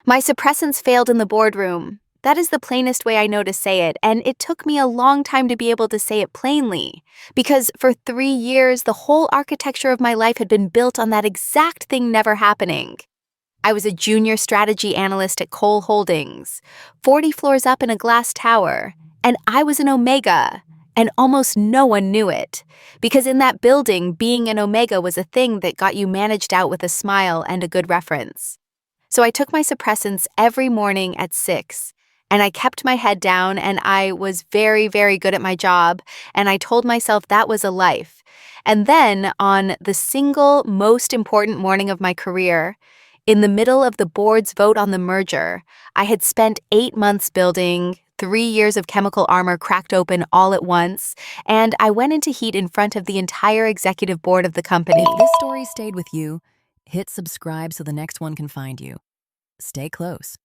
My suppressants failed in the boardroom. That is the plainest way I know to say it, and it took me a long time to be able to say it plainly, because for 3 years, the whole architecture of my life had been built on that exact thing never happening. I was a junior strategy analyst at Cole Holdings, 40 floors up in a glass tower, and I was an Omega, and almost no one knew it, because in that building, being an Omega was a thing that got you managed out with a smile and a good reference. So I took my suppressants every morning at 6, and I kept my head down, and I was very, very good at my job, and I told myself that was a life. And then, on the single most important morning of my career, in the middle of the board's vote on the merger, I had spent 8 months building, 3 years of chemical armor cracked open all at once, and I went into heat in front of the entire executive board of the company. If this story stayed with you, hit subscribe so the next one can find you. Stay close.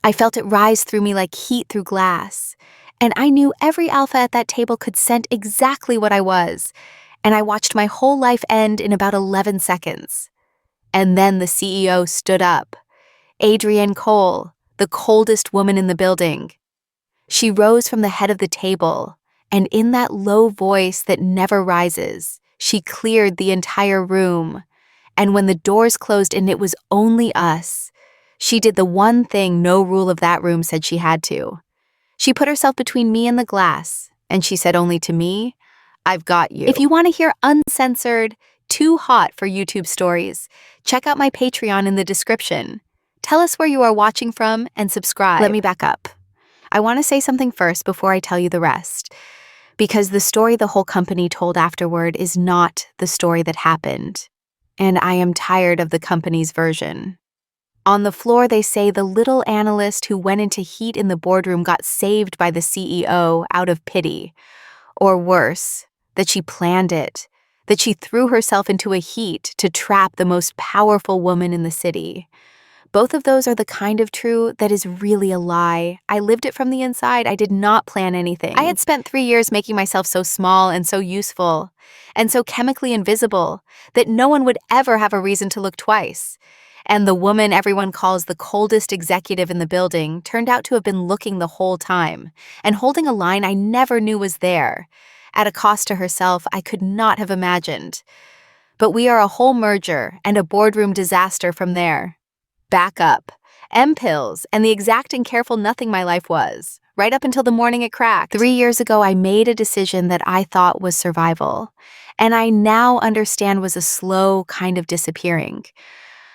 I felt it rise through me like heat through glass, and I knew every alpha at that table could scent exactly what I was, and I watched my whole life end in about 11 seconds. And then the CEO stood up, Adrienne Cole, the coldest woman in the building. She rose from the head of the table, and in that low voice that never rises, she cleared the entire room. And when the doors closed and it was only us, she did the one thing no rule of that room said she had to. She put herself between me and the glass, and she said only to me, "I've got you." If you want to hear uncensored, too hot for YouTube stories, check out my Patreon in the description. Tell us where you are watching from and subscribe. Let me back up. I want to say something first before I tell you the rest, because the story the whole company told afterward is not the story that happened, and I am tired of the company's version. On the floor, they say the little analyst who went into heat in the boardroom got saved by the CEO out of pity, or worse, that she planned it, that she threw herself into a heat to trap the most powerful woman in the city. Both of those are the kind of true that is really a lie. I lived it from the inside. I did not plan anything. I had spent 3 years making myself so small and so useful, and so chemically invisible, that no one would ever have a reason to look twice. And the woman everyone calls the coldest executive in the building turned out to have been looking the whole time, and holding a line I never knew was there, at a cost to herself I could not have imagined. But we are a whole merger and a boardroom disaster from there. Back up. M-pills, and the exact and careful nothing my life was, right up until the morning it cracked. 3 years ago, I made a decision that I thought was survival, and I now understand was a slow kind of disappearing.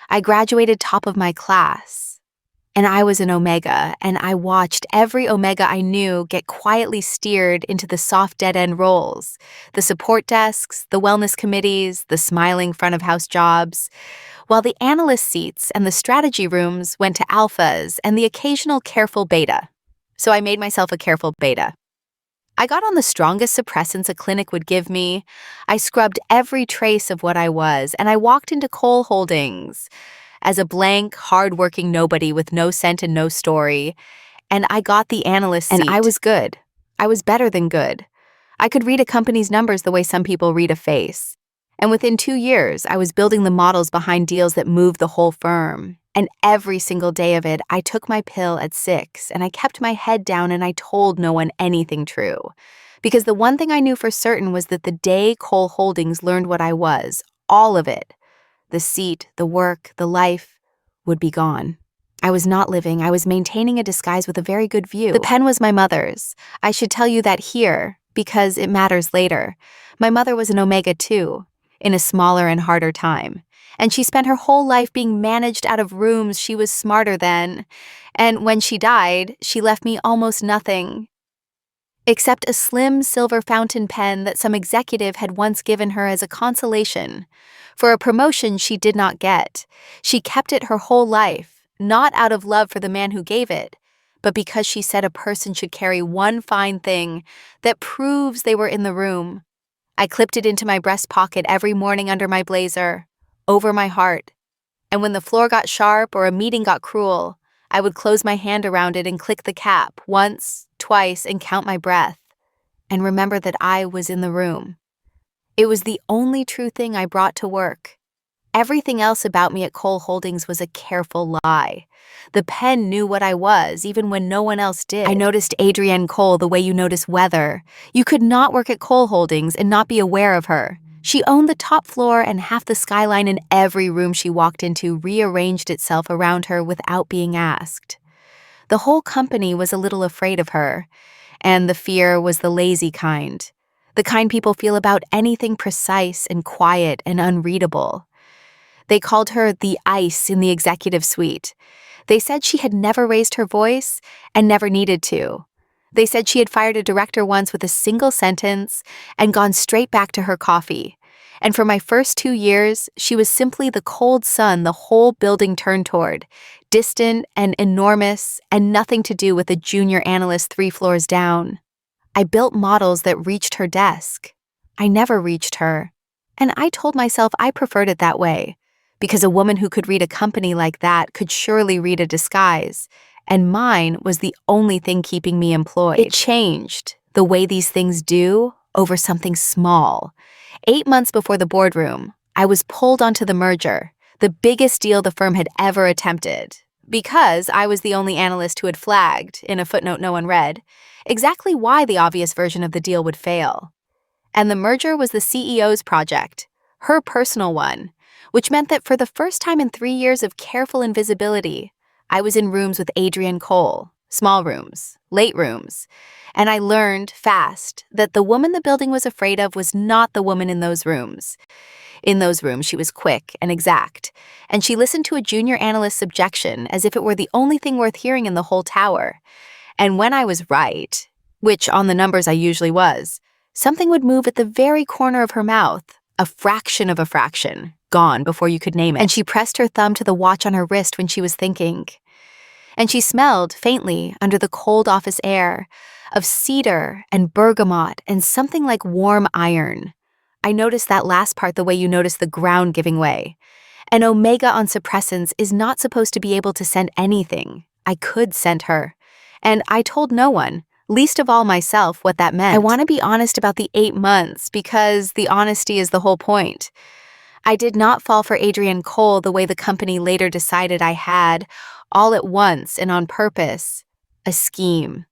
I graduated top of my class, and I was an Omega, and I watched every Omega I knew get quietly steered into the soft dead-end roles, the support desks, the wellness committees, the smiling front-of-house jobs, while the analyst seats and the strategy rooms went to alphas and the occasional careful beta. So I made myself a careful beta. I got on the strongest suppressants a clinic would give me. I scrubbed every trace of what I was, and I walked into Cole Holdings as a blank, hard-working nobody with no scent and no story, and I got the analyst seat. And I was good. I was better than good. I could read a company's numbers the way some people read a face. And within 2 years, I was building the models behind deals that moved the whole firm. And every single day of it, I took my pill at 6, and I kept my head down, and I told no one anything true. Because the one thing I knew for certain was that the day Cole Holdings learned what I was, all of it, the seat, the work, the life, would be gone. I was not living. I was maintaining a disguise with a very good view. The pen was my mother's. I should tell you that here, because it matters later. My mother was an Omega too, in a smaller and harder time. And she spent her whole life being managed out of rooms she was smarter than. And when she died, she left me almost nothing, except a slim silver fountain pen that some executive had once given her as a consolation for a promotion she did not get. She kept it her whole life, not out of love for the man who gave it, but because she said a person should carry one fine thing that proves they were in the room. I clipped it into my breast pocket every morning under my blazer, over my heart. And when the floor got sharp or a meeting got cruel, I would close my hand around it and click the cap once, twice, and count my breath, and remember that I was in the room. It was the only true thing I brought to work, everything else about me at Cole Holdings was a careful lie. The pen knew what I was, even when no one else did. I noticed Adrienne Cole the way you notice weather. You could not work at Cole Holdings and not be aware of her. She owned the top floor, and half the skyline in every room she walked into rearranged itself around her without being asked. The whole company was a little afraid of her, and the fear was the lazy kind. The kind people feel about anything precise and quiet and unreadable. They called her the ice in the executive suite. They said she had never raised her voice and never needed to. They said she had fired a director once with a single sentence and gone straight back to her coffee. And for my first 2 years, she was simply the cold sun the whole building turned toward, distant and enormous and nothing to do with a junior analyst 3 floors down. I built models that reached her desk. I never reached her. And I told myself I preferred it that way, because a woman who could read a company like that could surely read a disguise, and mine was the only thing keeping me employed. It changed, the way these things do, over something small. 8 months before the boardroom, I was pulled onto the merger, the biggest deal the firm had ever attempted, because I was the only analyst who had flagged, in a footnote no one read, exactly why the obvious version of the deal would fail. And the merger was the CEO's project, her personal one, which meant that for the first time in 3 years of careful invisibility, I was in rooms with Adrienne Cole, small rooms, late rooms, and I learned fast that the woman the building was afraid of was not the woman in those rooms. In those rooms, she was quick and exact, and she listened to a junior analyst's objection as if it were the only thing worth hearing in the whole tower. And when I was right, which on the numbers I usually was, something would move at the very corner of her mouth, a fraction of a fraction, gone before you could name it. And she pressed her thumb to the watch on her wrist when she was thinking. And she smelled, faintly, under the cold office air, of cedar and bergamot and something like warm iron. I noticed that last part the way you notice the ground giving way. An omega on suppressants is not supposed to be able to scent anything. I could scent her. And I told no one, least of all myself, what that meant. I want to be honest about the 8 months because the honesty is the whole point. I did not fall for Adrienne Cole the way the company later decided I had, all at once and on purpose. A scheme.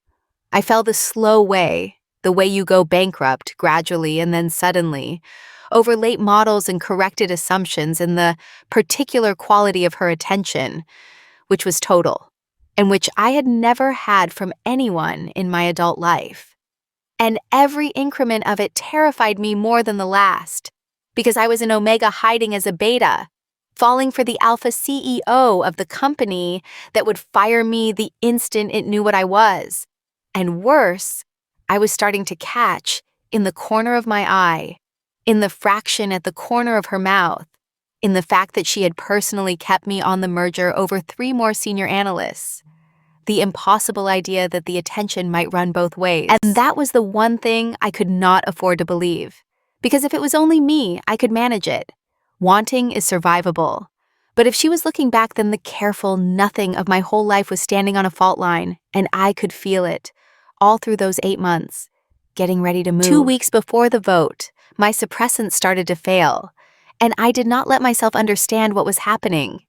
I fell the slow way, the way you go bankrupt gradually and then suddenly, over late models and corrected assumptions and the particular quality of her attention, which was total, and which I had never had from anyone in my adult life. And every increment of it terrified me more than the last, because I was an omega hiding as a beta, falling for the alpha CEO of the company that would fire me the instant it knew what I was. And worse, I was starting to catch, in the corner of my eye, in the fraction at the corner of her mouth, in the fact that she had personally kept me on the merger over 3 more senior analysts, the impossible idea that the attention might run both ways. And that was the one thing I could not afford to believe, because if it was only me, I could manage it. Wanting is survivable. But if she was looking back, then the careful nothing of my whole life was standing on a fault line, and I could feel it, all through those 8 months, getting ready to move. 2 weeks before the vote, my suppressants started to fail, and I did not let myself understand what was happening.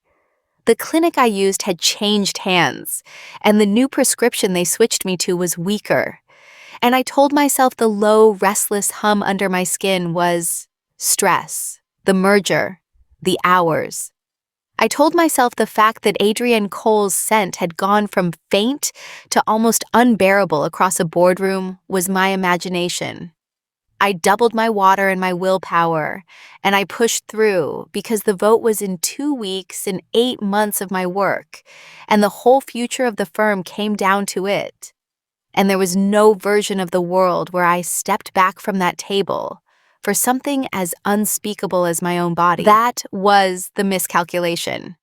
The clinic I used had changed hands, and the new prescription they switched me to was weaker. And I told myself the low, restless hum under my skin was stress, the merger, the hours. I told myself the fact that Adrienne Cole's scent had gone from faint to almost unbearable across a boardroom was my imagination. I doubled my water and my willpower, and I pushed through because the vote was in 2 weeks and 8 months of my work, and the whole future of the firm came down to it. And there was no version of the world where I stepped back from that table for something as unspeakable as my own body. That was the miscalculation.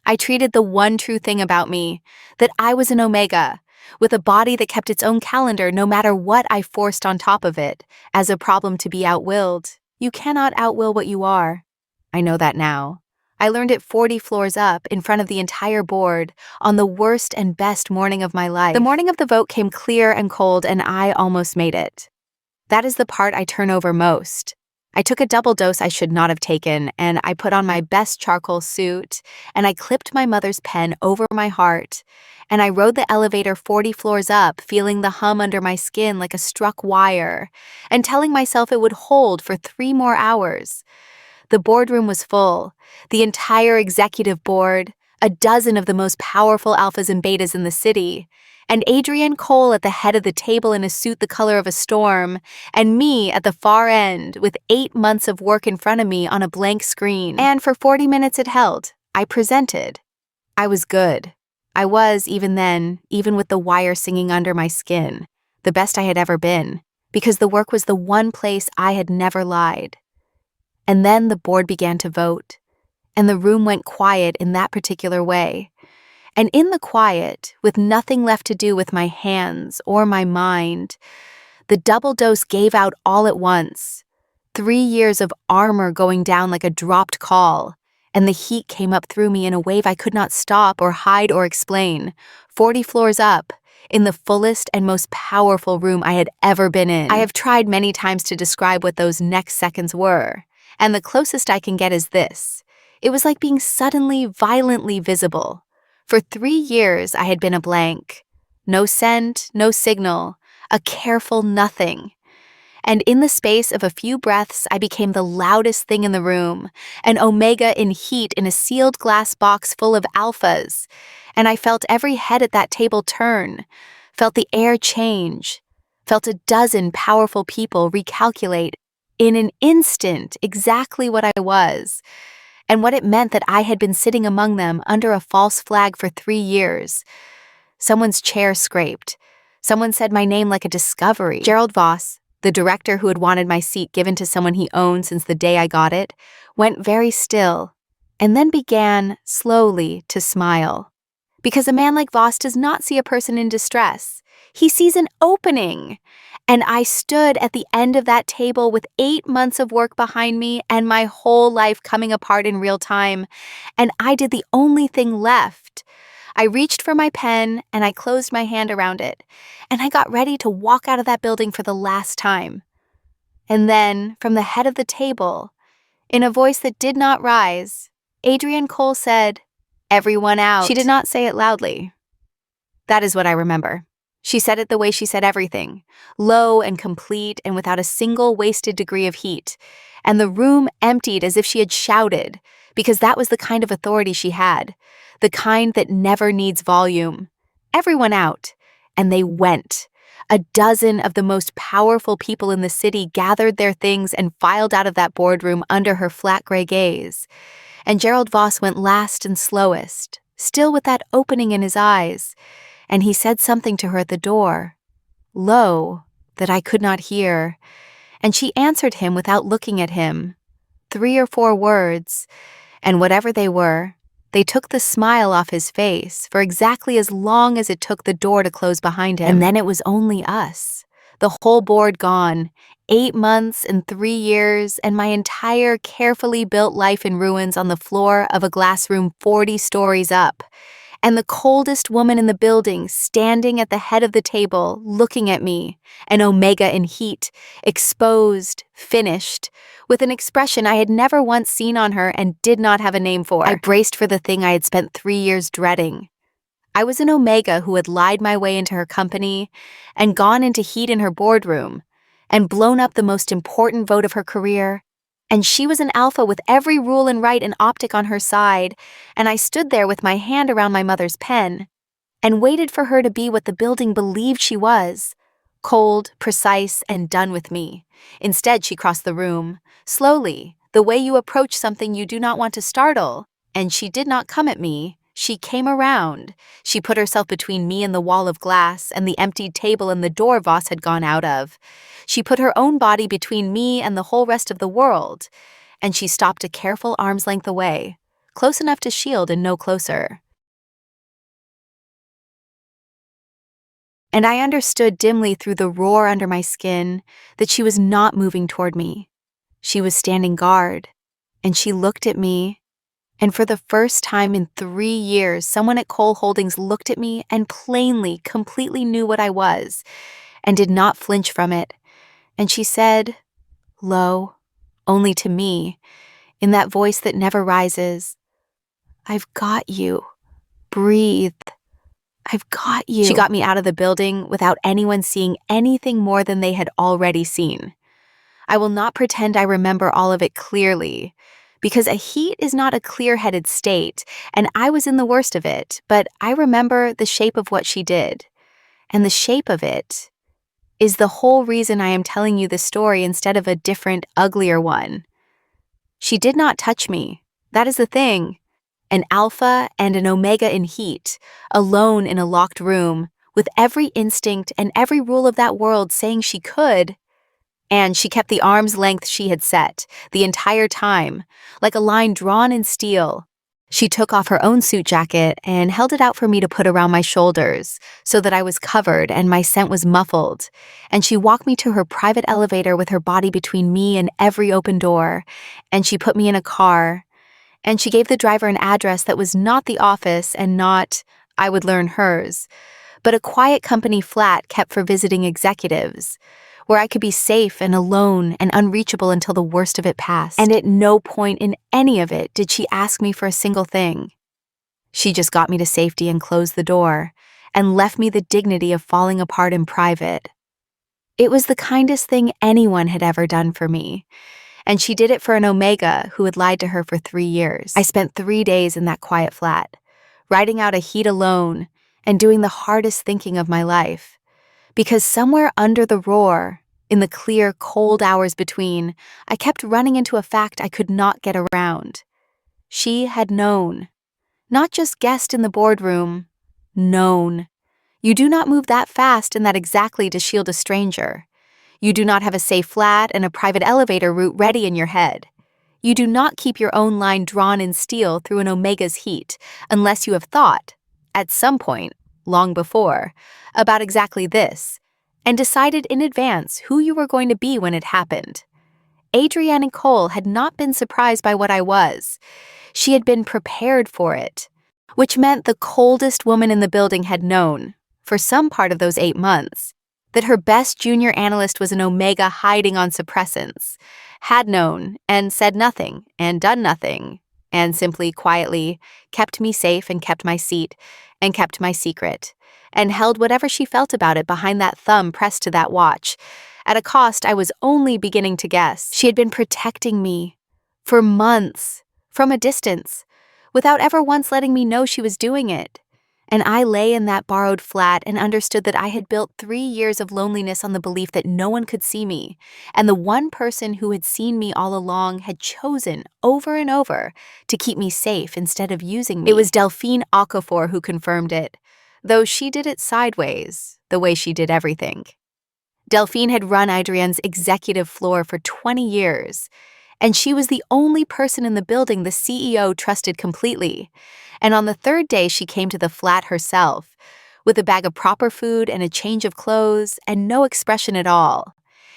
I treated the one true thing about me, that I was an omega, with a body that kept its own calendar no matter what I forced on top of it, as a problem to be outwilled. You cannot outwill what you are. I know that now. I learned it 40 floors up, in front of the entire board, on the worst and best morning of my life. The morning of the vote came clear and cold, and I almost made it. That is the part I turn over most. I took a double dose I should not have taken, and I put on my best charcoal suit, and I clipped my mother's pen over my heart, and I rode the elevator 40 floors up, feeling the hum under my skin like a struck wire, and telling myself it would hold for 3 more hours. The boardroom was full, the entire executive board, a dozen of the most powerful alphas and betas in the city, and Adrienne Cole at the head of the table in a suit the color of a storm, and me at the far end with 8 months of work in front of me on a blank screen. And for 40 minutes it held. I presented. I was good. I was, even then, even with the wire singing under my skin, the best I had ever been, because the work was the one place I had never lied. And then the board began to vote, and the room went quiet in that particular way. And in the quiet, with nothing left to do with my hands or my mind, the double dose gave out all at once. 3 years of armor going down like a dropped call, and the heat came up through me in a wave I could not stop or hide or explain. 40 floors up, in the fullest and most powerful room I had ever been in. I have tried many times to describe what those next seconds were, and the closest I can get is this. It was like being suddenly, violently visible. For 3 years, I had been a blank. No scent, no signal, a careful nothing. And in the space of a few breaths, I became the loudest thing in the room, an omega in heat in a sealed glass box full of alphas. And I felt every head at that table turn, felt the air change, felt a dozen powerful people recalculate in an instant exactly what I was, and what it meant that I had been sitting among them under a false flag for 3 years. Someone's chair scraped. Someone said my name like a discovery. Gerald Voss, the director who had wanted my seat given to someone he owned since the day I got it, went very still, and then began, slowly, to smile. Because a man like Voss does not see a person in distress. He sees an opening. And I stood at the end of that table with 8 months of work behind me and my whole life coming apart in real time, and I did the only thing left. I reached for my pen and I closed my hand around it, and I got ready to walk out of that building for the last time. And then, from the head of the table, in a voice that did not rise, Adrienne Cole said, "Everyone out." She did not say it loudly. That is what I remember. She said it the way she said everything, low and complete and without a single wasted degree of heat, and the room emptied as if she had shouted, because that was the kind of authority she had, the kind that never needs volume. Everyone out, and they went. A dozen of the most powerful people in the city gathered their things and filed out of that boardroom under her flat gray gaze. And Gerald Voss went last and slowest, still with that opening in his eyes, and he said something to her at the door, low, that I could not hear, and she answered him without looking at him. 3 or 4 words, and whatever they were, they took the smile off his face for exactly as long as it took the door to close behind him. And then it was only us, the whole board gone, 8 months and 3 years, and my entire carefully built life in ruins on the floor of a glass room 40 stories up. And the coldest woman in the building standing at the head of the table, looking at me, an omega in heat, exposed, finished, with an expression I had never once seen on her and did not have a name for. I braced for the thing I had spent 3 years dreading. I was an omega who had lied my way into her company and gone into heat in her boardroom and blown up the most important vote of her career. And she was an alpha with every rule and right and optic on her side, and I stood there with my hand around my mother's pen and waited for her to be what the building believed she was, cold, precise, and done with me. Instead, she crossed the room, slowly, the way you approach something you do not want to startle, and she did not come at me. She came around. She put herself between me and the wall of glass and the emptied table and the door Voss had gone out of. She put her own body between me and the whole rest of the world, and she stopped a careful arm's length away, close enough to shield and no closer. And I understood dimly through the roar under my skin that she was not moving toward me. She was standing guard, and she looked at me. And for the first time in 3 years, someone at Cole Holdings looked at me and plainly, completely knew what I was, and did not flinch from it. And she said, low, only to me, in that voice that never rises. "I've got you. Breathe. I've got you." She got me out of the building without anyone seeing anything more than they had already seen. I will not pretend I remember all of it clearly, because a heat is not a clear-headed state, and I was in the worst of it, but I remember the shape of what she did. And the shape of it is the whole reason I am telling you this story instead of a different, uglier one. She did not touch me. That is the thing. An alpha and an omega in heat, alone in a locked room, with every instinct and every rule of that world saying she could. And she kept the arm's length she had set, the entire time, like a line drawn in steel. She took off her own suit jacket and held it out for me to put around my shoulders, so that I was covered and my scent was muffled. And she walked me to her private elevator with her body between me and every open door. And she put me in a car. And she gave the driver an address that was not the office and not, I would learn hers, but a quiet company flat kept for visiting executives, where I could be safe and alone and unreachable until the worst of it passed. And at no point in any of it did she ask me for a single thing. She just got me to safety and closed the door, and left me the dignity of falling apart in private. It was the kindest thing anyone had ever done for me, and she did it for an omega who had lied to her for 3 years. I spent 3 days in that quiet flat, riding out a heat alone and doing the hardest thinking of my life. Because somewhere under the roar, in the clear, cold hours between, I kept running into a fact I could not get around. She had known. Not just guessed in the boardroom. Known. You do not move that fast and that exactly to shield a stranger. You do not have a safe flat and a private elevator route ready in your head. You do not keep your own line drawn in steel through an omega's heat unless you have thought, at some point, long before, about exactly this, and decided in advance who you were going to be when it happened. Adrienne Cole had not been surprised by what I was. She had been prepared for it, which meant the coldest woman in the building had known, for some part of those 8 months, that her best junior analyst was an omega hiding on suppressants, had known and said nothing and done nothing, and simply quietly kept me safe and kept my seat and kept my secret, and held whatever she felt about it behind that thumb pressed to that watch, at a cost I was only beginning to guess. She had been protecting me for months, from a distance, without ever once letting me know she was doing it. And I lay in that borrowed flat and understood that I had built 3 years of loneliness on the belief that no one could see me, and the one person who had seen me all along had chosen, over and over, to keep me safe instead of using me. It was Delphine Okafor who confirmed it, though she did it sideways, the way she did everything. Delphine had run Adrienne's executive floor for 20 years, and she was the only person in the building the CEO trusted completely. And on the 3rd day she came to the flat herself, with a bag of proper food and a change of clothes and no expression at all.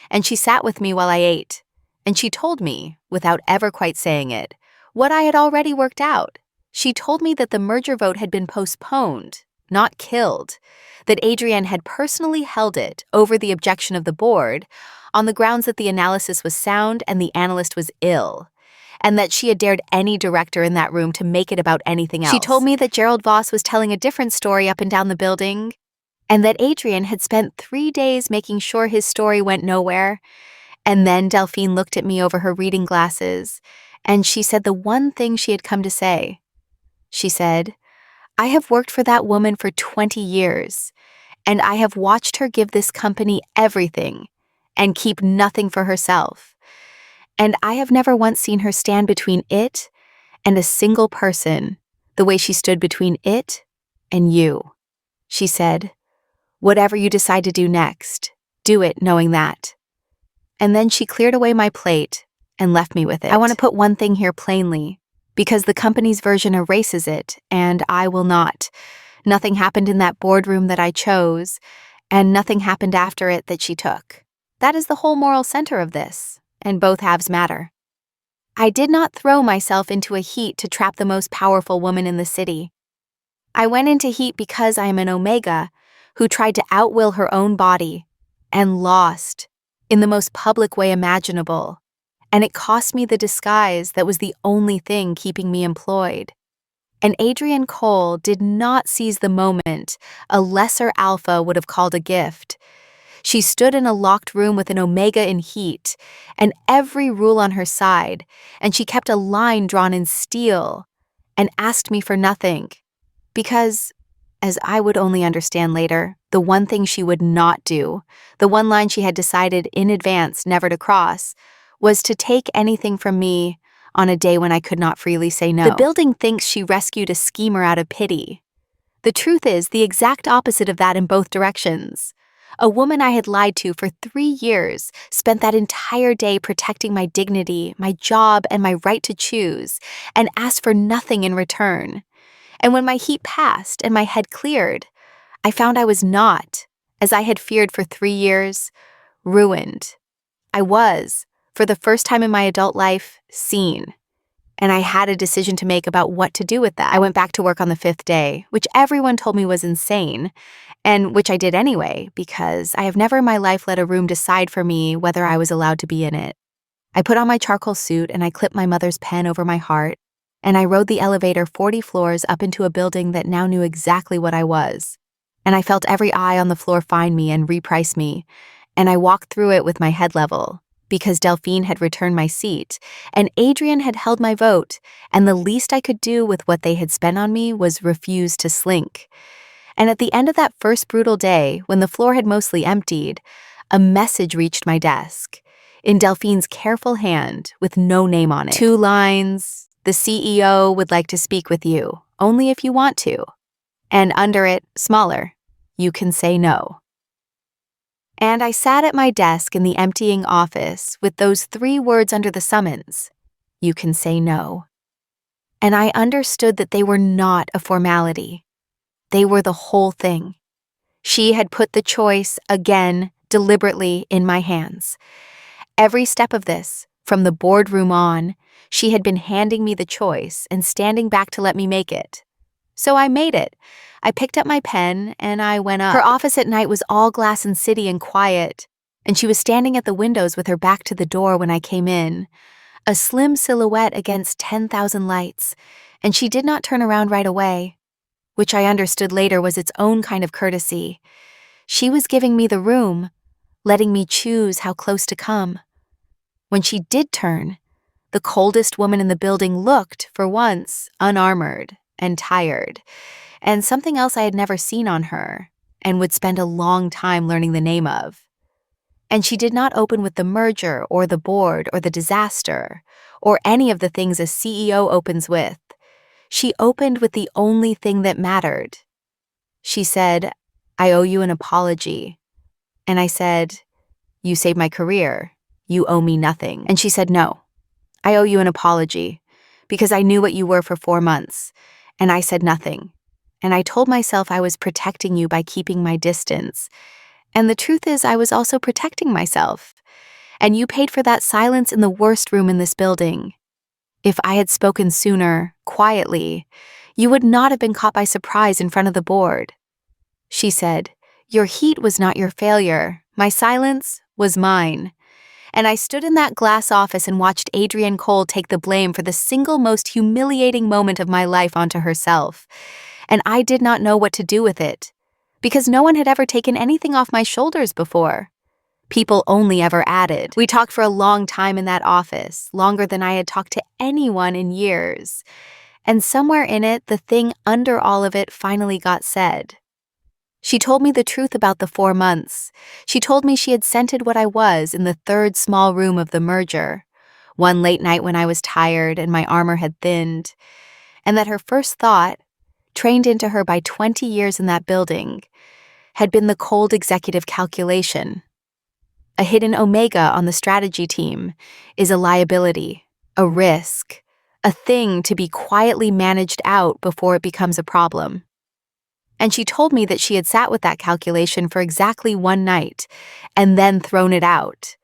And she sat with me while I ate, and she told me, without ever quite saying it, what I had already worked out. She told me that the merger vote had been postponed, not killed, that Adrienne had personally held it over the objection of the board on the grounds that the analysis was sound and the analyst was ill, and that she had dared any director in that room to make it about anything else. She told me that Gerald Voss was telling a different story up and down the building, and that Adrienne had spent 3 days making sure his story went nowhere. And then Delphine looked at me over her reading glasses, and she said the one thing she had come to say. She said, "I have worked for that woman for 20 years, and I have watched her give this company everything and keep nothing for herself. And I have never once seen her stand between it and a single person, the way she stood between it and you." She said, "Whatever you decide to do next, do it knowing that." And then she cleared away my plate and left me with it. I want to put one thing here plainly, because the company's version erases it, and I will not. Nothing happened in that boardroom that I chose, and nothing happened after it that she took. That is the whole moral center of this, and both halves matter. I did not throw myself into a heat to trap the most powerful woman in the city. I went into heat because I am an omega who tried to outwill her own body, and lost, in the most public way imaginable, and it cost me the disguise that was the only thing keeping me employed. And Adrienne Cole did not seize the moment a lesser alpha would have called a gift. She stood in a locked room with an omega in heat, and every rule on her side, and she kept a line drawn in steel, and asked me for nothing. Because, as I would only understand later, the one thing she would not do, the one line she had decided in advance never to cross, was to take anything from me on a day when I could not freely say no. The building thinks she rescued a schemer out of pity. The truth is the exact opposite of that in both directions. A woman I had lied to for 3 years spent that entire day protecting my dignity, my job, and my right to choose, and asked for nothing in return. And when my heat passed and my head cleared, I found I was not, as I had feared for 3 years, ruined. I was, for the first time in my adult life, seen. And I had a decision to make about what to do with that. I went back to work on the 5th day, which everyone told me was insane, and which I did anyway, because I have never in my life let a room decide for me whether I was allowed to be in it. I put on my charcoal suit and I clipped my mother's pen over my heart, and I rode the elevator 40 floors up into a building that now knew exactly what I was. And I felt every eye on the floor find me and reprice me, and I walked through it with my head level, because Delphine had returned my seat, and Adrienne had held my vote, and the least I could do with what they had spent on me was refuse to slink. And at the end of that first brutal day, when the floor had mostly emptied, a message reached my desk, in Delphine's careful hand, with no name on it. 2 lines, "The CEO would like to speak with you, only if you want to." And under it, smaller, "You can say no." And I sat at my desk in the emptying office with those 3 words under the summons, "You can say no." And I understood that they were not a formality. They were the whole thing. She had put the choice, again, deliberately in my hands. Every step of this, from the boardroom on, she had been handing me the choice and standing back to let me make it. So I made it. I picked up my pen and I went up. Her office at night was all glass and city and quiet, and she was standing at the windows with her back to the door when I came in, a slim silhouette against 10,000 lights, and she did not turn around right away, which I understood later was its own kind of courtesy. She was giving me the room, letting me choose how close to come. When she did turn, the coldest woman in the building looked, for once, unarmored and tired, and something else I had never seen on her, and would spend a long time learning the name of. And she did not open with the merger or the board or the disaster, or any of the things a CEO opens with. She opened with the only thing that mattered. She said, "I owe you an apology." And I said, "You saved my career. You owe me nothing." And she said, "No, I owe you an apology, because I knew what you were for 4 months, and I said nothing. And I told myself I was protecting you by keeping my distance. And the truth is I was also protecting myself. And you paid for that silence in the worst room in this building. If I had spoken sooner, quietly, you would not have been caught by surprise in front of the board." She said, "Your heat was not your failure. My silence was mine." And I stood in that glass office and watched Adrienne Cole take the blame for the single most humiliating moment of my life onto herself. And I did not know what to do with it, because no one had ever taken anything off my shoulders before. People only ever added. We talked for a long time in that office, longer than I had talked to anyone in years. And somewhere in it, the thing under all of it finally got said. She told me the truth about the 4 months. She told me she had scented what I was in the 3rd small room of the merger, one late night when I was tired and my armor had thinned, and that her first thought, trained into her by 20 years in that building, had been the cold executive calculation. A hidden omega on the strategy team is a liability, a risk, a thing to be quietly managed out before it becomes a problem. And she told me that she had sat with that calculation for exactly 1 night and then thrown it out.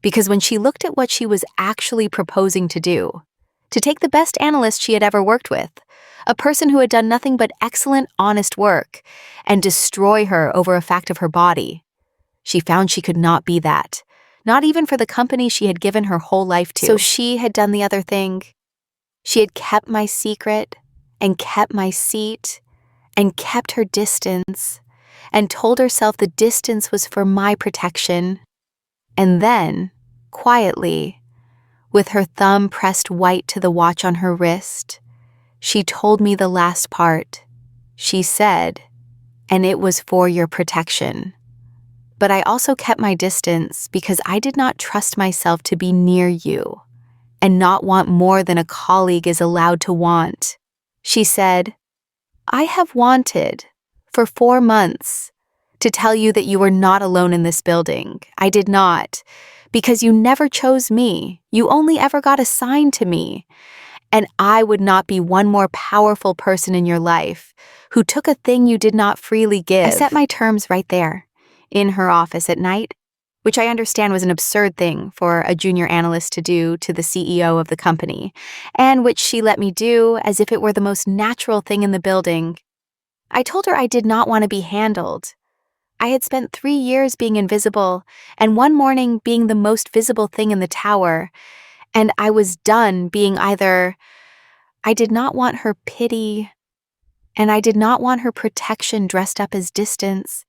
Because when she looked at what she was actually proposing to do, to take the best analyst she had ever worked with, a person who had done nothing but excellent, honest work, and destroy her over a fact of her body, she found she could not be that, not even for the company she had given her whole life to. So she had done the other thing. She had kept my secret and kept my seat and kept her distance and told herself the distance was for my protection. And then, quietly, with her thumb pressed white to the watch on her wrist, she told me the last part. She said, "And it was for your protection." But I also kept my distance because I did not trust myself to be near you and not want more than a colleague is allowed to want. She said, "I have wanted, for 4 months, to tell you that you were not alone in this building. I did not, because you never chose me. You only ever got assigned to me. And I would not be one more powerful person in your life who took a thing you did not freely give." I set my terms right there, in her office at night, which I understand was an absurd thing for a junior analyst to do to the CEO of the company, and which she let me do as if it were the most natural thing in the building. I told her I did not want to be handled. I had spent 3 years being invisible, and one morning being the most visible thing in the tower, and I was done being either. I did not want her pity, and I did not want her protection dressed up as distance,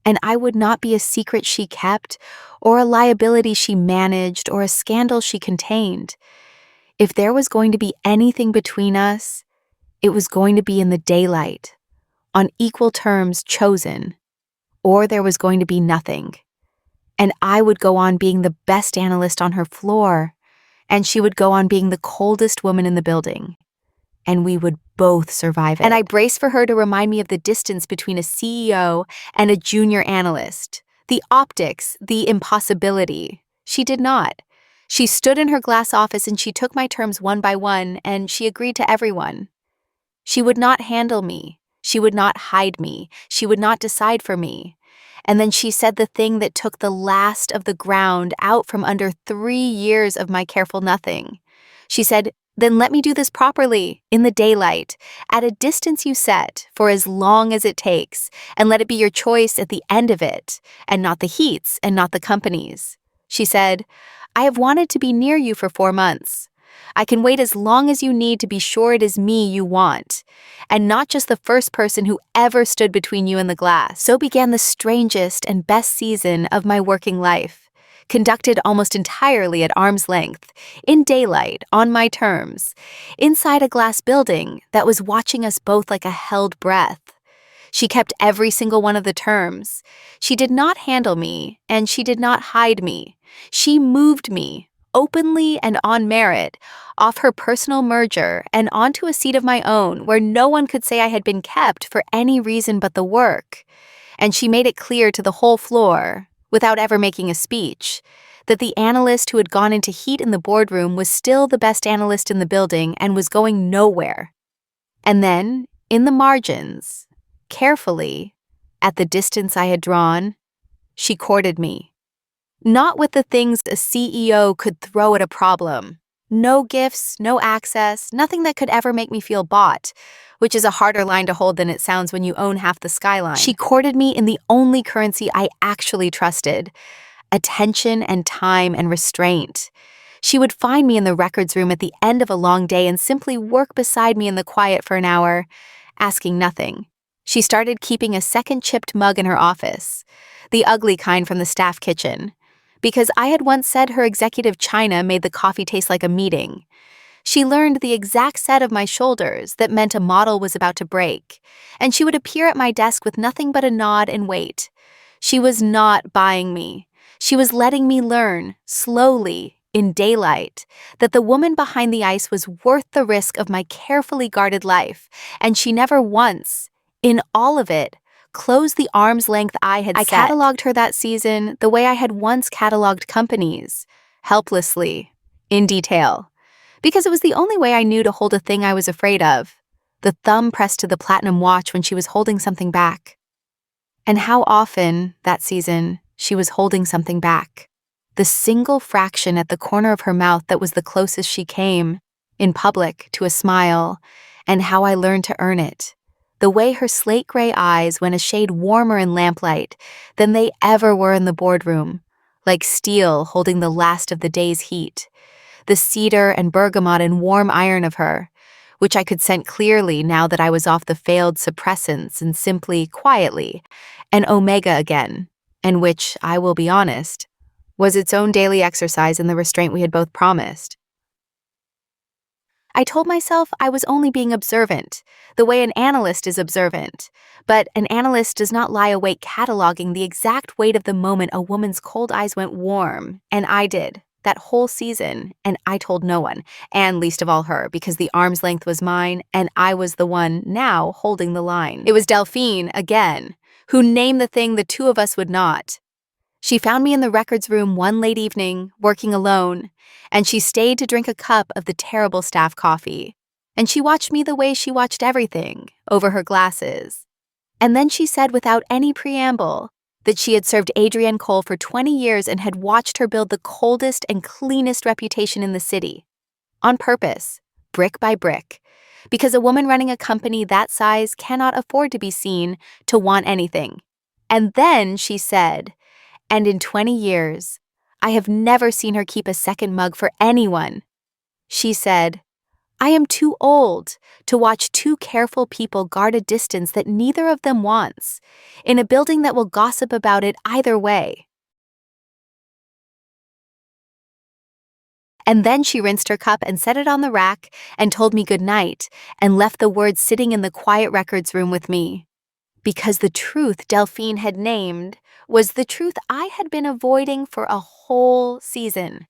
and I would not be a secret she kept, or a liability she managed, or a scandal she contained. If there was going to be anything between us, it was going to be in the daylight, on equal terms chosen, or there was going to be nothing. And I would go on being the best analyst on her floor, and she would go on being the coldest woman in the building. And we would both survive it. And I braced for her to remind me of the distance between a CEO and a junior analyst, the optics, the impossibility. She did not. She stood in her glass office and she took my terms one by one, and she agreed to everyone. She would not handle me. She would not hide me. She would not decide for me. And then she said the thing that took the last of the ground out from under 3 years of my careful nothing. She said, "Then let me do this properly, in the daylight, at a distance you set, for as long as it takes, and let it be your choice at the end of it, and not the heat's and not the company's." She said, "I have wanted to be near you for 4 months. I can wait as long as you need to be sure it is me you want, and not just the first person who ever stood between you and the glass." So began the strangest and best season of my working life, conducted almost entirely at arm's length, in daylight, on my terms, inside a glass building that was watching us both like a held breath. She kept every single one of the terms. She did not handle me, and she did not hide me. She moved me, openly and on merit, off her personal merger and onto a seat of my own where no one could say I had been kept for any reason but the work. And she made it clear to the whole floor, without ever making a speech, that the analyst who had gone into heat in the boardroom was still the best analyst in the building and was going nowhere. And then, in the margins, carefully, at the distance I had drawn, she courted me. Not with the things a CEO could throw at a problem. No gifts, no access, nothing that could ever make me feel bought, which is a harder line to hold than it sounds when you own half the skyline. She courted me in the only currency I actually trusted: attention and time and restraint. She would find me in the records room at the end of a long day and simply work beside me in the quiet for an hour, asking nothing. She started keeping a second chipped mug in her office, the ugly kind from the staff kitchen, because I had once said her executive china made the coffee taste like a meeting. She learned the exact set of my shoulders that meant a model was about to break, and she would appear at my desk with nothing but a nod and wait. She was not buying me. She was letting me learn, slowly, in daylight, that the woman behind the ice was worth the risk of my carefully guarded life, and she never once, in all of it, closed the arm's length I had set. I cataloged her that season the way I had once cataloged companies, helplessly, in detail, because it was the only way I knew to hold a thing I was afraid of, the thumb pressed to the platinum watch when she was holding something back. And how often, that season, she was holding something back. The single fraction at the corner of her mouth that was the closest she came, in public, to a smile, and how I learned to earn it. The way her slate gray eyes went a shade warmer in lamplight than they ever were in the boardroom, like steel holding the last of the day's heat, the cedar and bergamot and warm iron of her, which I could scent clearly now that I was off the failed suppressants and simply, quietly, an omega again, and which, I will be honest, was its own daily exercise in the restraint we had both promised. I told myself I was only being observant, the way an analyst is observant, but an analyst does not lie awake cataloging the exact weight of the moment a woman's cold eyes went warm, and I did, that whole season, and I told no one, and least of all her, because the arm's length was mine, and I was the one now holding the line. It was Delphine, again, who named the thing the two of us would not. She found me in the records room one late evening, working alone, and she stayed to drink a cup of the terrible staff coffee. And she watched me the way she watched everything, over her glasses. And then she said without any preamble that she had served Adrienne Cole for 20 years and had watched her build the coldest and cleanest reputation in the city. On purpose, brick by brick, because a woman running a company that size cannot afford to be seen to want anything. And then she said, and in 20 years, I have never seen her keep a second mug for anyone. She said, I am too old to watch two careful people guard a distance that neither of them wants, in a building that will gossip about it either way. And then she rinsed her cup and set it on the rack and told me good night and left the words sitting in the quiet records room with me. Because the truth Delphine had named was the truth I had been avoiding for a whole season.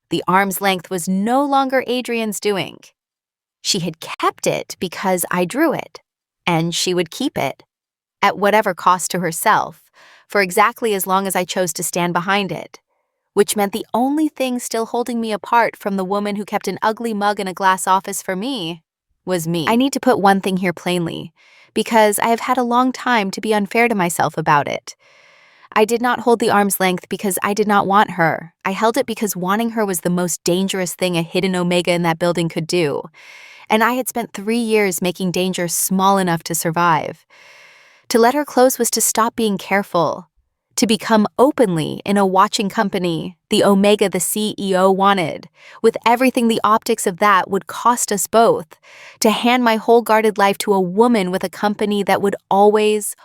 The arm's length was no longer Adrienne's doing. She had kept it because I drew it, and she would keep it, at whatever cost to herself, for exactly as long as I chose to stand behind it, which meant the only thing still holding me apart from the woman who kept an ugly mug in a glass office for me was me. I need to put one thing here plainly, because I have had a long time to be unfair to myself about it. I did not hold the arm's length because I did not want her. I held it because wanting her was the most dangerous thing a hidden omega in that building could do. And I had spent 3 years making danger small enough to survive. To let her close was to stop being careful. To become openly in a watching company, the omega the CEO wanted, with everything the optics of that would cost us both. To hand my whole guarded life to a woman with a company that would always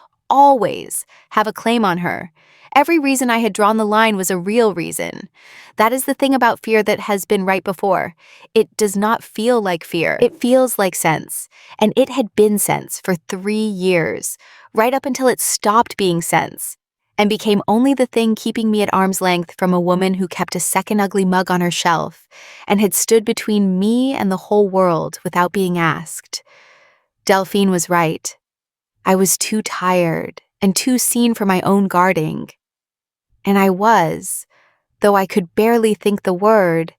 have a claim on her. Every reason I had drawn the line was a real reason. That is the thing about fear that has been right before. It does not feel like fear. It feels like sense. And it had been sense for 3 years, right up until it stopped being sense, and became only the thing keeping me at arm's length from a woman who kept a second ugly mug on her shelf and had stood between me and the whole world without being asked. Delphine was right. I was too tired and too seen for my own guarding. And I was, though I could barely think the word,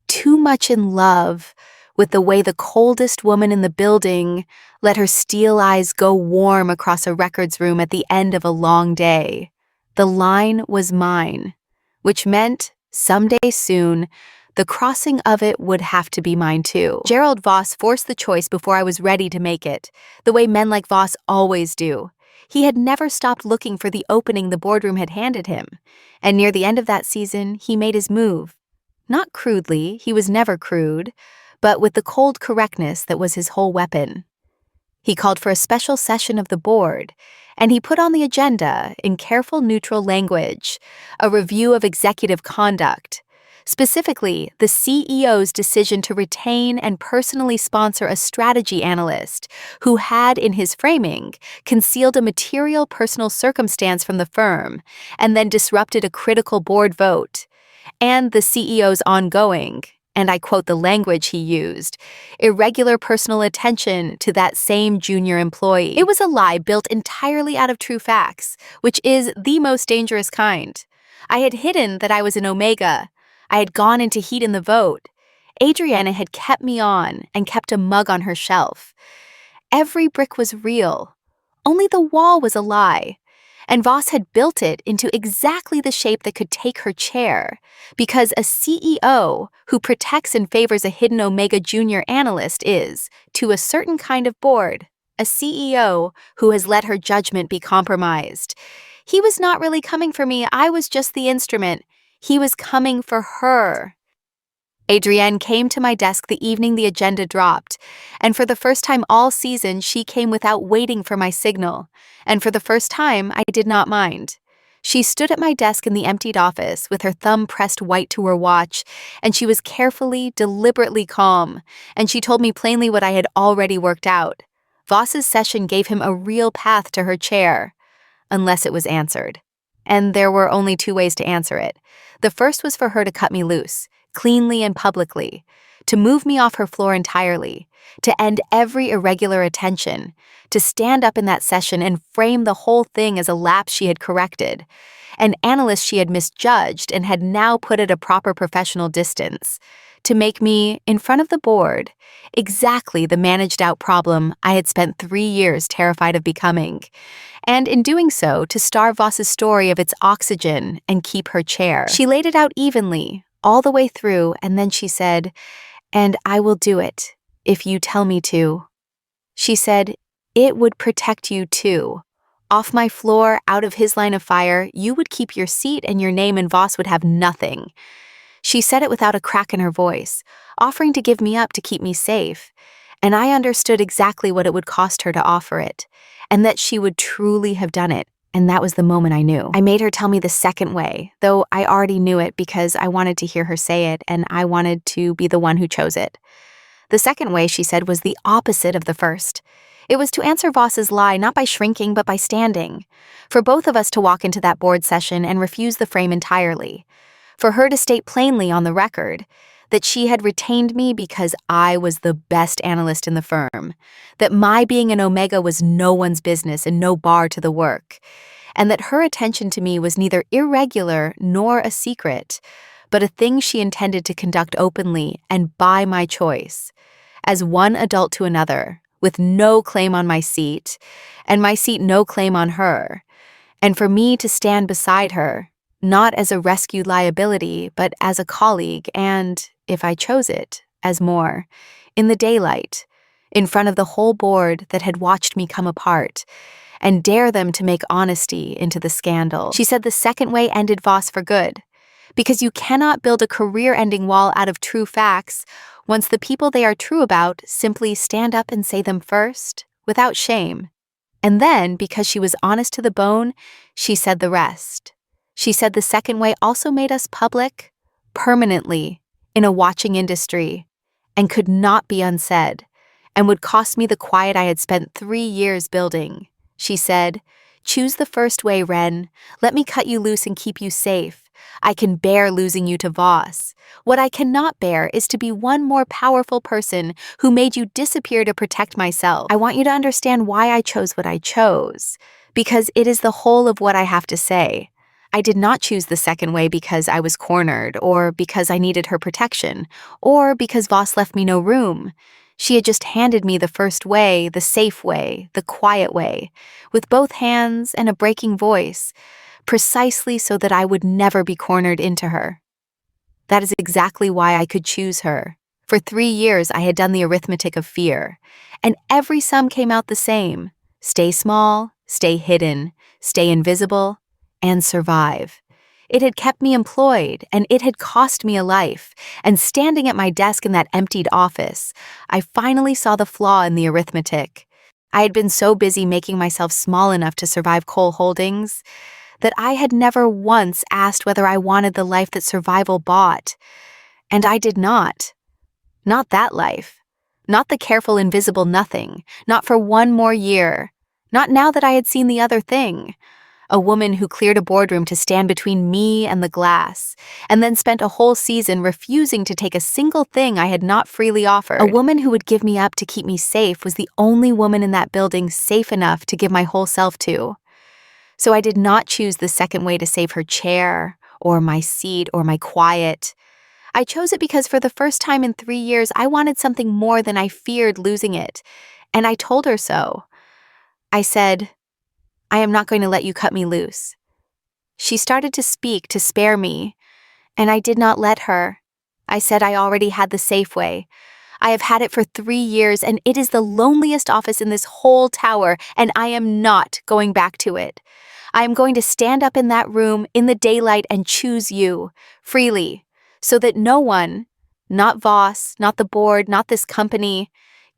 too much in love with the way the coldest woman in the building let her steel eyes go warm across a records room at the end of a long day. The line was mine, which meant, someday soon, the crossing of it would have to be mine too. Gerald Voss forced the choice before I was ready to make it, the way men like Voss always do. He had never stopped looking for the opening the boardroom had handed him, and near the end of that season, he made his move. Not crudely, he was never crude, but with the cold correctness that was his whole weapon. He called for a special session of the board, and he put on the agenda, in careful neutral language, a review of executive conduct. Specifically, the CEO's decision to retain and personally sponsor a strategy analyst who had, in his framing, concealed a material personal circumstance from the firm and then disrupted a critical board vote, and the CEO's ongoing, and I quote the language he used, irregular personal attention to that same junior employee. It was a lie built entirely out of true facts, which is the most dangerous kind. I had hidden that I was an omega. I had gone into heat in the vote. Adrienne had kept me on and kept a mug on her shelf. Every brick was real. Only the wall was a lie. And Voss had built it into exactly the shape that could take her chair, because a CEO who protects and favors a hidden omega junior analyst is, to a certain kind of board, a CEO who has let her judgment be compromised. He was not really coming for me, I was just the instrument. He was coming for her. Adrienne came to my desk the evening the agenda dropped, and for the first time all season, she came without waiting for my signal, and for the first time, I did not mind. She stood at my desk in the emptied office with her thumb pressed white to her watch, and she was carefully, deliberately calm, and she told me plainly what I had already worked out. Voss's session gave him a real path to her chair, unless it was answered. And there were only two ways to answer it. The first was for her to cut me loose, cleanly and publicly, to move me off her floor entirely, to end every irregular attention, to stand up in that session and frame the whole thing as a lapse she had corrected, an analyst she had misjudged and had now put at a proper professional distance, to make me, in front of the board, exactly the managed-out problem I had spent 3 years terrified of becoming, and in doing so, to starve Voss's story of its oxygen and keep her chair. She laid it out evenly, all the way through, and then she said, "And I will do it, if you tell me to." She said, "It would protect you too. Off my floor, out of his line of fire, you would keep your seat and your name and Voss would have nothing." She said it without a crack in her voice, offering to give me up to keep me safe, and I understood exactly what it would cost her to offer it, and that she would truly have done it, and that was the moment I knew. I made her tell me the second way, though I already knew it because I wanted to hear her say it, and I wanted to be the one who chose it. The second way, she said, was the opposite of the first. It was to answer Voss's lie not by shrinking but by standing, for both of us to walk into that board session and refuse the frame entirely, for her to state plainly on the record that she had retained me because I was the best analyst in the firm, that my being an omega was no one's business and no bar to the work, and that her attention to me was neither irregular nor a secret, but a thing she intended to conduct openly and by my choice, as one adult to another, with no claim on my seat, and my seat no claim on her, and for me to stand beside her, not as a rescued liability, but as a colleague and, if I chose it, as more, in the daylight, in front of the whole board that had watched me come apart, and dare them to make honesty into the scandal. She said the second way ended Voss for good, because you cannot build a career-ending wall out of true facts once the people they are true about simply stand up and say them first, without shame. And then, because she was honest to the bone, she said the rest. She said the second way also made us public, permanently, in a watching industry, and could not be unsaid, and would cost me the quiet I had spent 3 years building. She said, "Choose the first way, Wren. Let me cut you loose and keep you safe. I can bear losing you to Voss. What I cannot bear is to be one more powerful person who made you disappear to protect myself. I want you to understand why I chose what I chose, because it is the whole of what I have to say. I did not choose the second way because I was cornered, or because I needed her protection, or because Voss left me no room. She had just handed me the first way, the safe way, the quiet way, with both hands and a breaking voice, precisely so that I would never be cornered into her. That is exactly why I could choose her. For 3 years I had done the arithmetic of fear, and every sum came out the same. Stay small, stay hidden, stay invisible, and survive. It had kept me employed, and it had cost me a life, and standing at my desk in that emptied office, I finally saw the flaw in the arithmetic. I had been so busy making myself small enough to survive Cole Holdings that I had never once asked whether I wanted the life that survival bought. And I did not. Not that life. Not the careful, invisible nothing. Not for 1 more year. Not now that I had seen the other thing. A woman who cleared a boardroom to stand between me and the glass, and then spent a whole season refusing to take a single thing I had not freely offered. A woman who would give me up to keep me safe was the only woman in that building safe enough to give my whole self to. So I did not choose the second way to save her chair, or my seat, or my quiet. I chose it because for the first time in 3 years, I wanted something more than I feared losing it, and I told her so. I said, "I am not going to let you cut me loose." She started to speak to spare me, and I did not let her. I said I already had the safe way. I have had it for 3 years, and it is the loneliest office in this whole tower, and I am not going back to it. I am going to stand up in that room in the daylight and choose you, freely, so that no one, not Voss, not the board, not this company,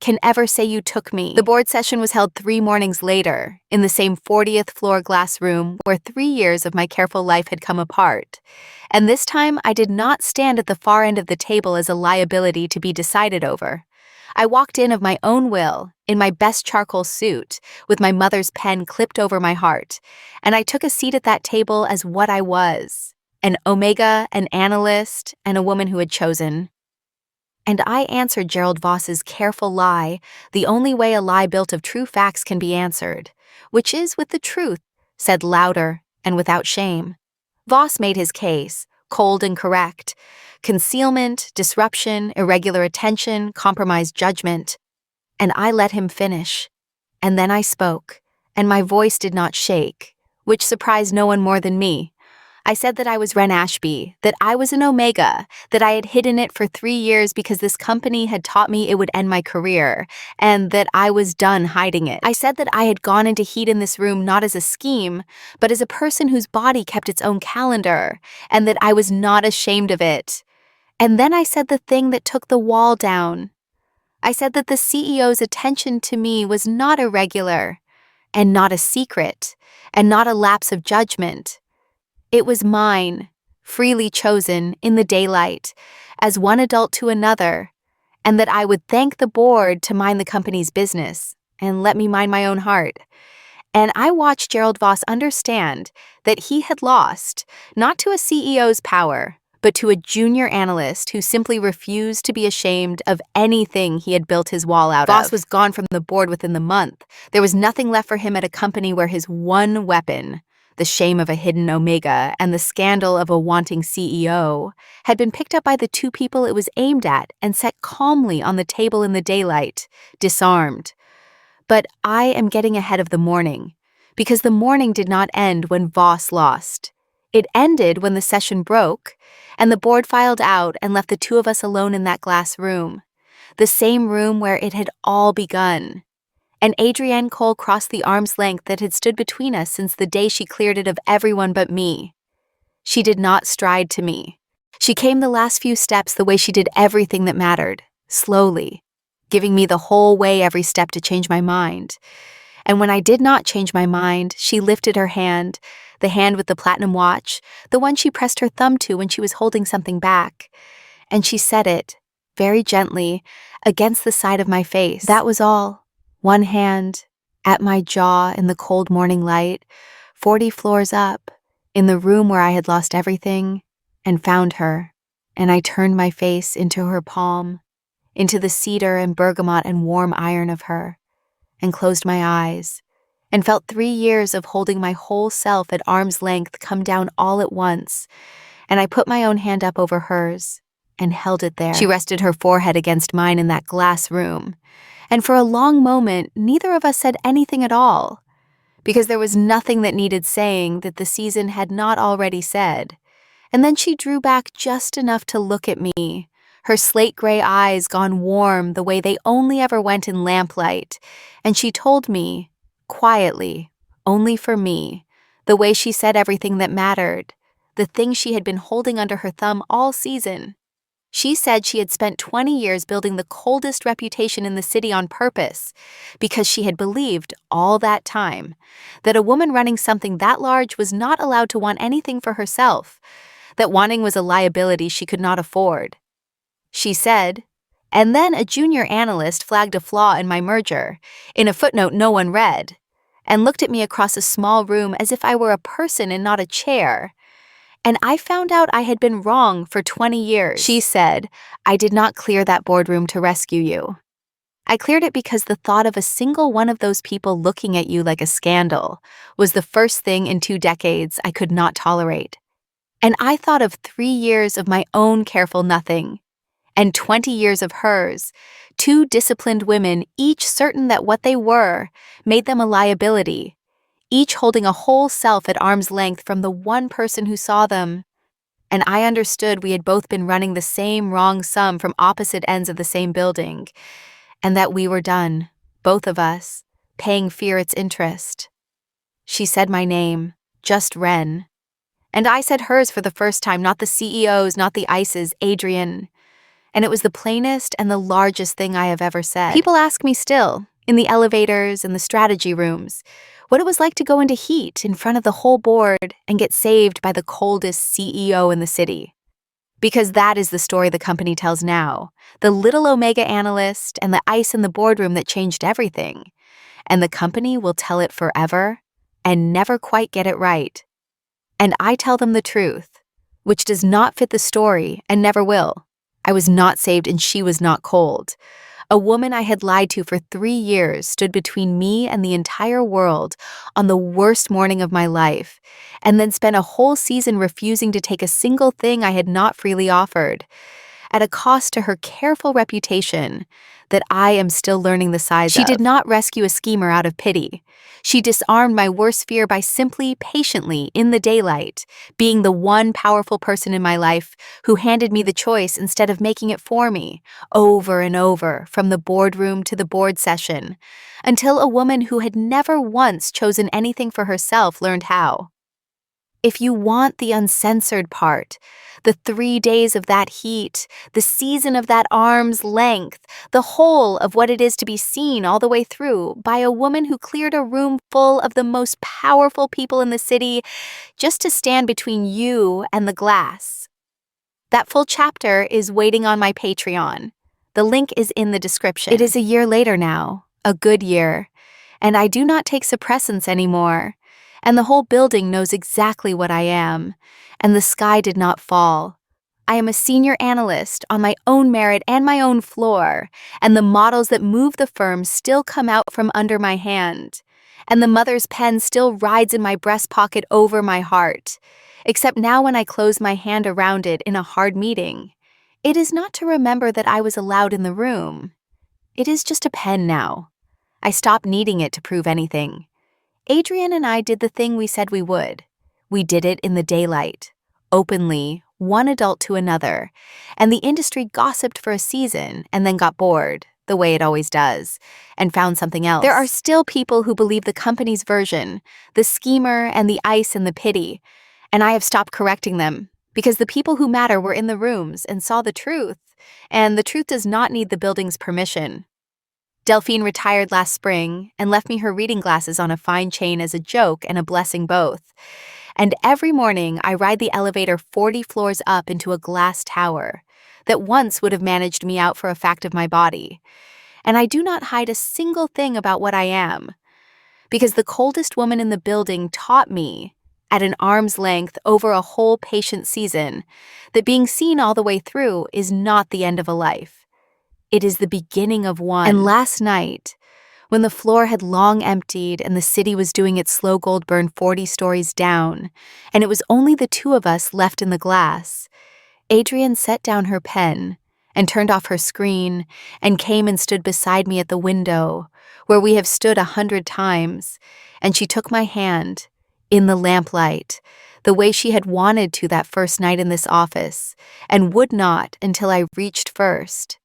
can ever say you took me. The board session was held 3 mornings later, in the same 40th floor glass room where 3 years of my careful life had come apart. And this time I did not stand at the far end of the table as a liability to be decided over. I walked in of my own will, in my best charcoal suit, with my mother's pen clipped over my heart, and I took a seat at that table as what I was, an omega, an analyst, and a woman who had chosen. And I answered Gerald Voss's careful lie, the only way a lie built of true facts can be answered, which is with the truth, said louder and without shame. Voss made his case, cold and correct. Concealment, disruption, irregular attention, compromised judgment. And I let him finish. And then I spoke, and my voice did not shake, which surprised no one more than me. I said that I was Wren Ashby, that I was an omega, that I had hidden it for 3 years because this company had taught me it would end my career, and that I was done hiding it. I said that I had gone into heat in this room not as a scheme, but as a person whose body kept its own calendar, and that I was not ashamed of it. And then I said the thing that took the wall down. I said that the CEO's attention to me was not irregular, and not a secret, and not a lapse of judgment. It was mine, freely chosen, in the daylight, as one adult to another, and that I would thank the board to mind the company's business, and let me mind my own heart. And I watched Gerald Voss understand that he had lost, not to a CEO's power, but to a junior analyst who simply refused to be ashamed of anything he had built his wall out of. Voss was gone from the board within the month. There was nothing left for him at a company where his one weapon, the shame of a hidden omega and the scandal of a wanting CEO, had been picked up by the 2 people it was aimed at and set calmly on the table in the daylight, disarmed. But I am getting ahead of the morning, because the morning did not end when Voss lost. It ended when the session broke, and the board filed out and left the 2 of us alone in that glass room, the same room where it had all begun. And Adrienne Cole crossed the arm's length that had stood between us since the day she cleared it of everyone but me. She did not stride to me. She came the last few steps the way she did everything that mattered, slowly, giving me the whole way every step to change my mind. And when I did not change my mind, she lifted her hand, the hand with the platinum watch, the one she pressed her thumb to when she was holding something back. And she set it, very gently, against the side of my face. That was all. One hand, at my jaw in the cold morning light, 40 floors up, in the room where I had lost everything, and found her. And I turned my face into her palm, into the cedar and bergamot and warm iron of her, and closed my eyes, and felt 3 years of holding my whole self at arm's length come down all at once, and I put my own hand up over hers, and held it there. She rested her forehead against mine in that glass room, and for a long moment neither of us said anything at all, because there was nothing that needed saying that the season had not already said. And then she drew back just enough to look at me, her slate-gray eyes gone warm the way they only ever went in lamplight, and she told me, quietly, only for me, the way she said everything that mattered, the thing she had been holding under her thumb all season. She said she had spent 20 years building the coldest reputation in the city on purpose, because she had believed all that time that a woman running something that large was not allowed to want anything for herself, that wanting was a liability she could not afford. She said, and then a junior analyst flagged a flaw in my merger, in a footnote no one read, and looked at me across a small room as if I were a person and not a chair. And I found out I had been wrong for 20 years. She said, I did not clear that boardroom to rescue you. I cleared it because the thought of a single one of those people looking at you like a scandal was the first thing in 2 decades I could not tolerate. And I thought of 3 years of my own careful nothing, and 20 years of hers, 2 disciplined women, each certain that what they were made them a liability, each holding a whole self at arm's length from the one person who saw them. And I understood we had both been running the same wrong sum from opposite ends of the same building, and that we were done, both of us, paying fear its interest. She said my name, just Wren. And I said hers for the first time, not the CEO's, not the ICE's, Adrienne. And it was the plainest and the largest thing I have ever said. People ask me still, in the elevators and the strategy rooms, what it was like to go into heat in front of the whole board and get saved by the coldest CEO in the city. Because that is the story the company tells now, the little Omega analyst and the ice in the boardroom that changed everything. And the company will tell it forever and never quite get it right. And I tell them the truth, which does not fit the story and never will. I was not saved and she was not cold. A woman I had lied to for 3 years stood between me and the entire world on the worst morning of my life, and then spent a whole season refusing to take a single thing I had not freely offered, at a cost to her careful reputation that I am still learning the size of. She did not rescue a schemer out of pity. She disarmed my worst fear by simply, patiently, in the daylight, being the one powerful person in my life who handed me the choice instead of making it for me, over and over, from the boardroom to the board session, until a woman who had never once chosen anything for herself learned how. If you want the uncensored part, the 3 days of that heat, the season of that arm's length, the whole of what it is to be seen all the way through by a woman who cleared a room full of the most powerful people in the city just to stand between you and the glass. That full chapter is waiting on my Patreon. The link is in the description. It is a year later now, a good year, and I do not take suppressants anymore. And the whole building knows exactly what I am, and the sky did not fall. I am a senior analyst on my own merit and my own floor, and the models that move the firm still come out from under my hand, and the mother's pen still rides in my breast pocket over my heart, except now when I close my hand around it in a hard meeting, it is not to remember that I was allowed in the room. It is just a pen now. I stopped needing it to prove anything. Adrienne and I did the thing we said we would. We did it in the daylight, openly, one adult to another, and the industry gossiped for a season and then got bored, the way it always does, and found something else. There are still people who believe the company's version, the schemer and the ice and the pity, and I have stopped correcting them, because the people who matter were in the rooms and saw the truth, and the truth does not need the building's permission. Delphine retired last spring and left me her reading glasses on a fine chain as a joke and a blessing both. And every morning I ride the elevator 40 floors up into a glass tower that once would have managed me out for a fact of my body. And I do not hide a single thing about what I am, because the coldest woman in the building taught me, at an arm's length over a whole patient season, that being seen all the way through is not the end of a life. It is the beginning of one. And last night, when the floor had long emptied and the city was doing its slow gold burn 40 stories down, and it was only the two of us left in the glass, Adrienne set down her pen and turned off her screen and came and stood beside me at the window, where we have stood 100 times, and she took my hand, in the lamplight, the way she had wanted to that first night in this office, and would not until I reached first.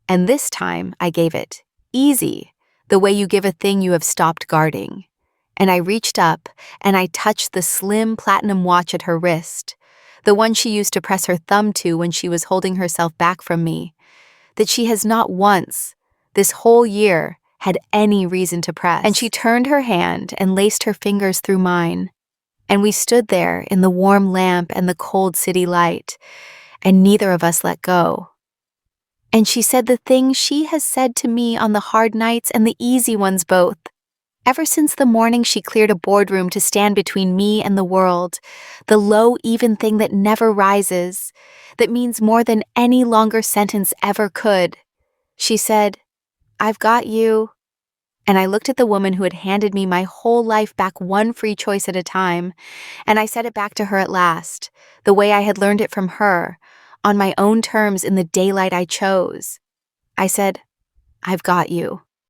And this time I gave it, easy, the way you give a thing you have stopped guarding. And I reached up and I touched the slim platinum watch at her wrist, the one she used to press her thumb to when she was holding herself back from me, that she has not once, this whole year, had any reason to press. And she turned her hand and laced her fingers through mine, and we stood there in the warm lamp and the cold city light, and neither of us let go. And she said the thing she has said to me on the hard nights and the easy ones both. Ever since the morning she cleared a boardroom to stand between me and the world, the low, even thing that never rises, that means more than any longer sentence ever could. She said, "I've got you." And I looked at the woman who had handed me my whole life back one free choice at a time, and I said it back to her at last, the way I had learned it from her, on my own terms in the daylight I chose. I said, "I've got you."